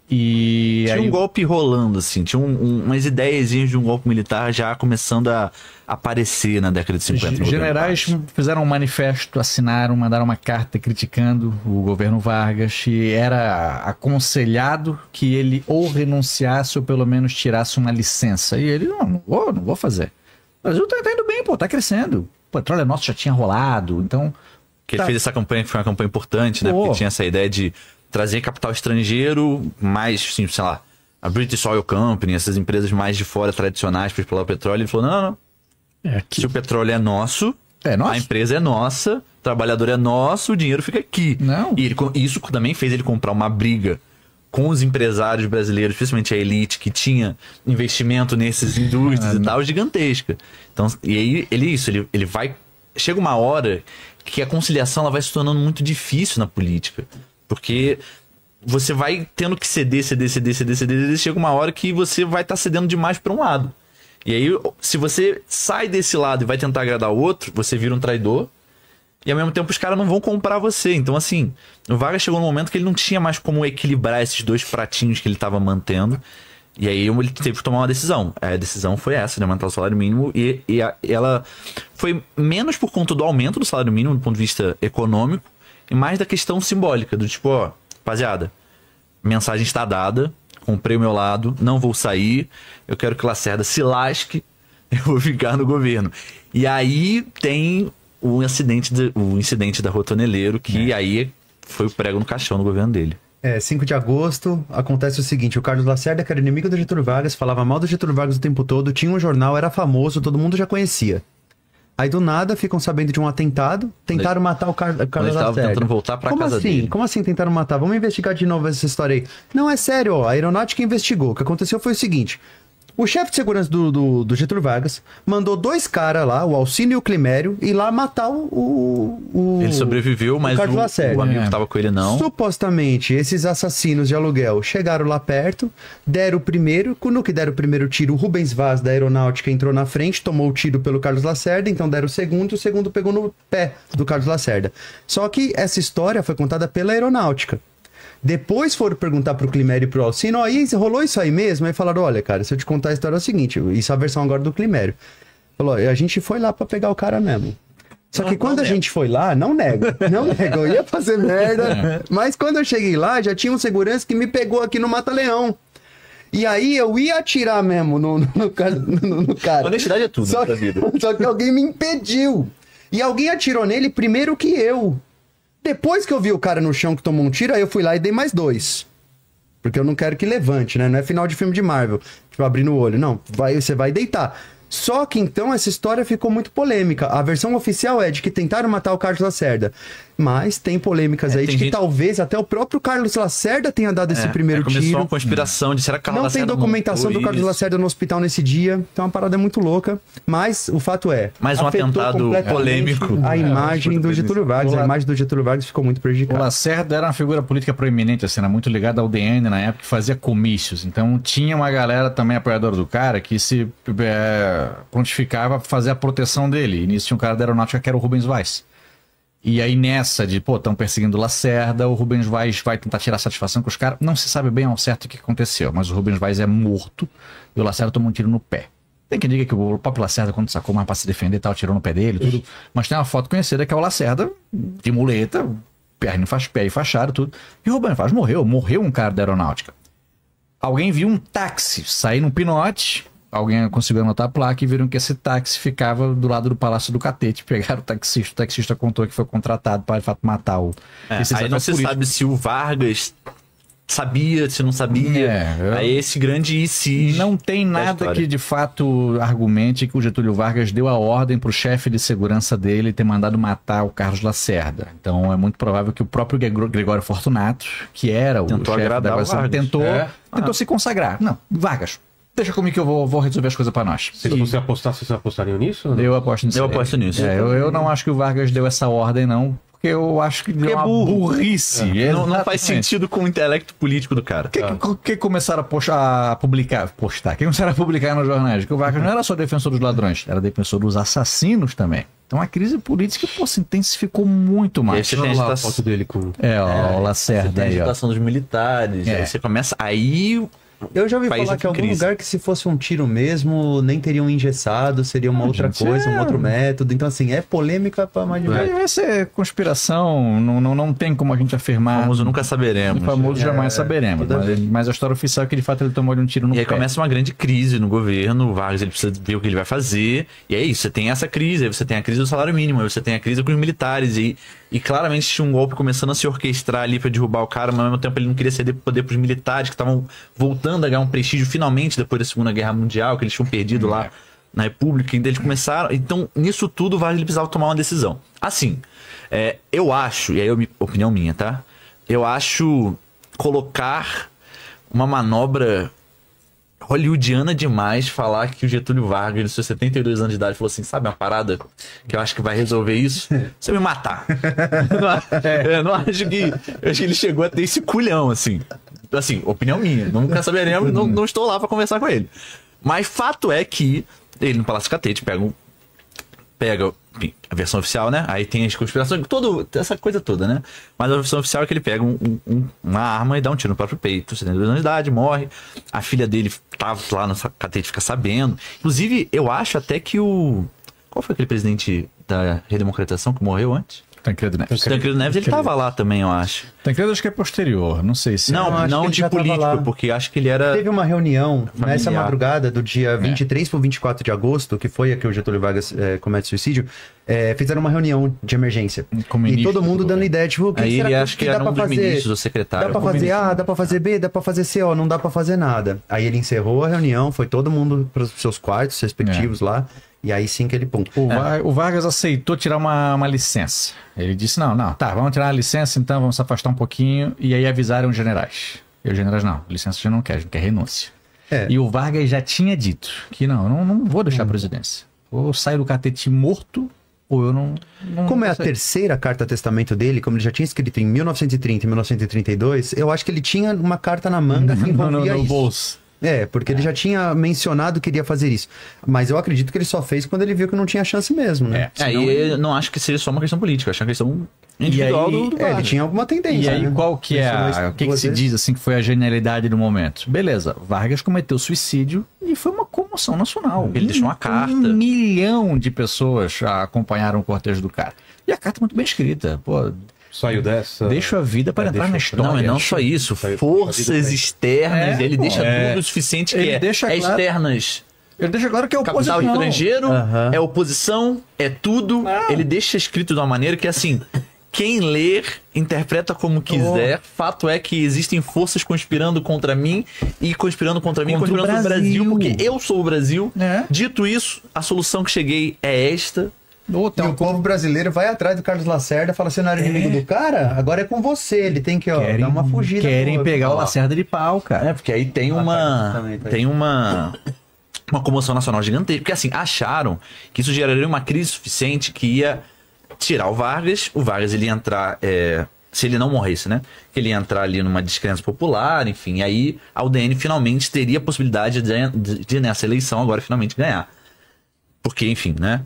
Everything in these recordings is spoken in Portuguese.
E tinha aí, um golpe rolando, assim. Tinha umas ideiazinhas de um golpe militar já começando a aparecer na década de 50. generais fizeram um manifesto, assinaram, mandaram uma carta criticando o governo Vargas e era aconselhado que ele ou renunciasse ou pelo menos tirasse uma licença. E ele, não vou fazer. O Brasil tá indo bem, pô, tá crescendo. O petróleo nosso já tinha rolado, então... Que ele fez essa campanha, que foi uma campanha importante, né? Porque tinha essa ideia de trazer capital estrangeiro, mais, assim, sei lá, a British Oil Company, essas empresas mais de fora tradicionais para explorar o petróleo. Ele falou, não. Se o petróleo é nosso, a empresa é nossa, o trabalhador é nosso, o dinheiro fica aqui. Não. E isso também fez ele comprar uma briga com os empresários brasileiros, principalmente a elite, que tinha investimento nessas indústrias e tal, gigantesca. Então, e aí, ele vai... Chega uma hora que a conciliação ela vai se tornando muito difícil na política. Porque você vai tendo que ceder. Chega uma hora que você vai estar cedendo demais para um lado. E aí, se você sai desse lado e vai tentar agradar o outro, você vira um traidor. E ao mesmo tempo os caras não vão comprar você. Então, assim, o Vargas chegou num momento que ele não tinha mais como equilibrar esses dois pratinhos que ele estava mantendo. E aí ele teve que tomar uma decisão. A decisão foi essa, né? Aumentar o salário mínimo. E ela foi menos por conta do aumento do salário mínimo, do ponto de vista econômico, e mais da questão simbólica, do tipo, ó, rapaziada, mensagem está dada, comprei o meu lado, não vou sair, eu quero que o Lacerda se lasque, eu vou ficar no governo. E aí tem o incidente da Rua Toneleiro, que aí foi o prego no caixão do governo dele. 5 de agosto, acontece o seguinte, o Carlos Lacerda, que era inimigo do Getúlio Vargas, falava mal do Getúlio Vargas o tempo todo, tinha um jornal, era famoso, todo mundo já conhecia. Aí do nada ficam sabendo de um atentado, tentaram matar o Carlos Lacerda. Eles estavam tentando voltar pra casa dele. Como assim tentaram matar? Vamos investigar de novo essa história aí. Não, é sério, ó, a aeronáutica investigou. O que aconteceu foi o seguinte... O chefe de segurança do Getúlio Vargas mandou 2 caras lá, o Alcino e o Climério, ir lá matar Ele sobreviveu, mas o amigo que tava com ele não. Supostamente, esses assassinos de aluguel chegaram lá perto, deram o primeiro, no que deram o primeiro tiro, o Rubens Vaz da aeronáutica entrou na frente, tomou o tiro pelo Carlos Lacerda, então deram o segundo pegou no pé do Carlos Lacerda. Só que essa história foi contada pela aeronáutica. Depois foram perguntar pro Climério e pro Alcino, aí rolou isso aí mesmo? Aí falaram, olha, cara, se eu te contar a história é o seguinte, isso é a versão agora do Climério. Falou, a gente foi lá pra pegar o cara mesmo. Só que quando a gente foi lá, não nego, eu ia fazer merda, mas quando eu cheguei lá, já tinha um segurança que me pegou aqui no Mata-Leão. E aí eu ia atirar mesmo no cara. Honestidade é tudo na vida. Só que alguém me impediu. E alguém atirou nele primeiro que eu. Depois que eu vi o cara no chão que tomou um tiro, aí eu fui lá e dei mais 2. Porque eu não quero que levante, né? Não é final de filme de Marvel. Tipo, abrindo o olho. Não, você vai deitar. Só que então essa história ficou muito polêmica. A versão oficial é de que tentaram matar o Carlos Lacerda. Mas tem polêmicas aí de que talvez até o próprio Carlos Lacerda tenha dado esse primeiro tiro. Começou uma conspiração de será que Carlos Lacerda não tem documentação do Carlos Lacerda no hospital nesse dia. Então a parada é muito louca. Mas o fato é... Mais um atentado polêmico. A imagem do Getúlio Vargas. A imagem do Getúlio Vargas ficou muito prejudicada. O Lacerda era uma figura política proeminente, assim, era muito ligada ao DN na época, que fazia comícios. Então tinha uma galera também apoiadora do cara que se prontificava pra fazer a proteção dele. E nisso tinha um cara da aeronáutica que era o Rubens Vaz. E aí nessa de, estão perseguindo o Lacerda, o Rubens Vaz vai tentar tirar satisfação com os caras. Não se sabe bem ao certo o que aconteceu, mas o Rubens Vaz é morto e o Lacerda tomou um tiro no pé. Tem quem diga que o próprio Lacerda, quando sacou mais pra se defender, tal, tirou no pé dele, tudo. Mas tem uma foto conhecida que é o Lacerda de muleta, pé e fachado, tudo. E o Rubens Vaz morreu um cara da aeronáutica. Alguém viu um táxi sair num pinote... Alguém conseguiu anotar a placa e viram que esse táxi ficava do lado do Palácio do Catete. Pegaram o taxista contou que foi contratado para, de fato, matar o... Aí não se sabe se o Vargas sabia, se não sabia. Aí esse grande e se... Não tem nada que, de fato, argumente que o Getúlio Vargas deu a ordem para o chefe de segurança dele ter mandado matar o Carlos Lacerda. Então é muito provável que o próprio Gregório Fortunato, que era o chefe da Guarda, tentou se consagrar. Não, Vargas... Deixa comigo que eu vou resolver as coisas pra nós. Se você apostar, vocês apostariam nisso? Eu aposto nisso. Eu aposto nisso. Eu não acho que o Vargas deu essa ordem, não. Porque eu acho que Porque deu é uma burro. burrice. Não faz Exatamente. sentido com o intelecto político do cara. Que começaram a postar? Que começaram a publicar nos jornais? Que o Vargas não era só defensor dos ladrões, era defensor dos assassinos também. Então a crise política, pô, se intensificou muito E aí mais. você tem a Olha lá a agitação, foto dele com... O você Lacerda tem a aí, ó. agitação dos militares, É. aí você começa... Aí Eu já ouvi País falar que em algum crise. lugar que se fosse um tiro mesmo, nem teriam engessado, seria uma outra gente, coisa, um outro método. Então, assim, é polêmica pra mais de Aí vai ser conspiração, não tem como a gente o afirmar. famoso nunca saberemos. O famoso jamais saberemos. toda Mas a história oficial é que de fato ele tomou um tiro no E aí pé. começa uma grande crise no governo, o Vargas ele precisa ver o que ele vai fazer, e é isso, você tem essa crise, aí você tem a crise do salário mínimo, aí você tem a crise com os militares, e claramente tinha um golpe começando a se orquestrar ali pra derrubar o cara, mas ao mesmo tempo ele não queria ceder poder pros militares, que estavam voltando a ganhar um prestígio finalmente depois da Segunda Guerra Mundial, que eles tinham perdido lá na República, então eles começaram, então nisso tudo o Vargas ele precisava tomar uma decisão. Assim, eu acho, e aí opinião minha, tá? Eu acho colocar uma manobra hollywoodiana demais falar que o Getúlio Vargas, nos seus 72 anos de idade, falou assim, sabe uma parada que eu acho que vai resolver isso? Você me matar. Não acho que... Eu acho que ele chegou a ter esse culhão, assim. Assim, opinião minha. Nunca saberemos, não estou lá pra conversar com ele. Mas fato é que ele no Palácio Catete pega enfim, a versão oficial, né? Aí tem as conspirações, essa coisa toda, né? Mas a versão oficial é que ele pega uma arma e dá um tiro no próprio peito. 72 anos de idade, morre. A filha dele tava lá no Catete, fica sabendo. Inclusive, eu acho até que qual foi aquele presidente da redemocratização que morreu antes? Tancredo Neves. Tancredo Neves, ele tava lá também, eu acho. Tancredo acho que é posterior, não sei se... acho que Não ele de já tava político, lá. porque acho que ele era... Teve uma reunião nessa Familiar. madrugada do dia 23 para 24 de agosto, que foi a que o Getúlio Vargas comete suicídio, fizeram uma reunião de emergência. Com o E ministro todo mundo do dando ideia, tipo, o que Aí será ele acho que dá era pra um dos fazer? ministros, o secretário. Dá pra fazer A, dá pra fazer B, dá pra fazer C, ó, não dá pra fazer nada. Aí ele encerrou a reunião, foi todo mundo pros seus quartos respectivos lá, e aí sim que ele, pum. O Vargas aceitou tirar uma licença. Ele disse, não, tá, vamos tirar a licença, então vamos se afastar um pouquinho. E aí avisaram os generais. E os generais, não, licença já não quer, a gente quer renúncia. E o Vargas já tinha dito que não vou deixar a presidência. Ou eu saio do Catete morto, ou eu não Como é a sei. terceira carta testamento dele, como ele já tinha escrito em 1930 e 1932, eu acho que ele tinha uma carta na manga que envolvia no isso. bolso. Porque ele já tinha mencionado que iria fazer isso. Mas eu acredito que ele só fez quando ele viu que não tinha chance mesmo, né? E eu não acho que seja só uma questão política, eu acho que é uma questão individual E aí- do Ele Vargas. tinha alguma tendência. E aí, né? qual que é Mencionou isso o que duas se vezes. diz assim que foi a genialidade do momento? Beleza, Vargas cometeu suicídio e foi uma comoção nacional. Ele deixou uma carta. 1 milhão de pessoas acompanharam o cortejo do cara. E a carta muito bem escrita. Pô, Saiu dessa. deixa a vida para entrar na história. Não, e não só isso, forças externas, ele deixa tudo o suficiente que Ele deixa claro- externas. Ele deixa agora que é Capital oposição. estrangeiro, Aham. é oposição, é tudo. Ele deixa escrito de uma maneira que, assim, quem ler, interpreta como quiser. Fato é que existem forças conspirando contra mim e conspirando contra mim, Contra o conspirando contra o Brasil, Brasil. porque eu sou o Brasil. É. Dito isso, a solução que cheguei é esta. Ou E tem o um povo brasileiro vai atrás do Carlos Lacerda, fala, você não era inimigo do cara? Agora é com você, ele tem que dar uma fugida. Querem boa. pegar o Ó, Lacerda de pau, cara. Porque aí tem também, tá aí. uma comoção nacional gigantesca. Porque assim, acharam que isso geraria uma crise suficiente que ia tirar o Vargas ele ia entrar, se ele não morresse, né? Que ele ia entrar ali numa descrença popular, enfim. E aí a UDN finalmente teria a possibilidade de nessa eleição agora finalmente ganhar. Porque, enfim, né?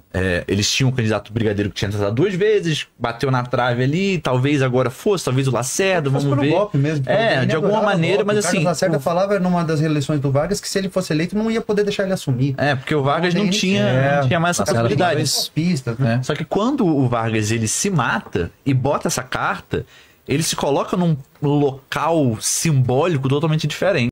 Eles tinham um candidato brigadeiro que tinha tentado 2 vezes, bateu na trave ali, talvez agora fosse, talvez o Lacerda, Fosse vamos pelo ver. golpe mesmo. Ele De alguma adorava maneira, golpe. mas O Carlos assim. Lacerda falava numa das reeleições do Vargas que se ele fosse eleito não ia poder deixar ele assumir. Porque o Vargas não Ele- tinha, não tinha mais essa Lacerda possibilidade. Pistas, né? Só que quando o Vargas ele se mata e bota essa carta, ele se coloca num local simbólico totalmente diferente.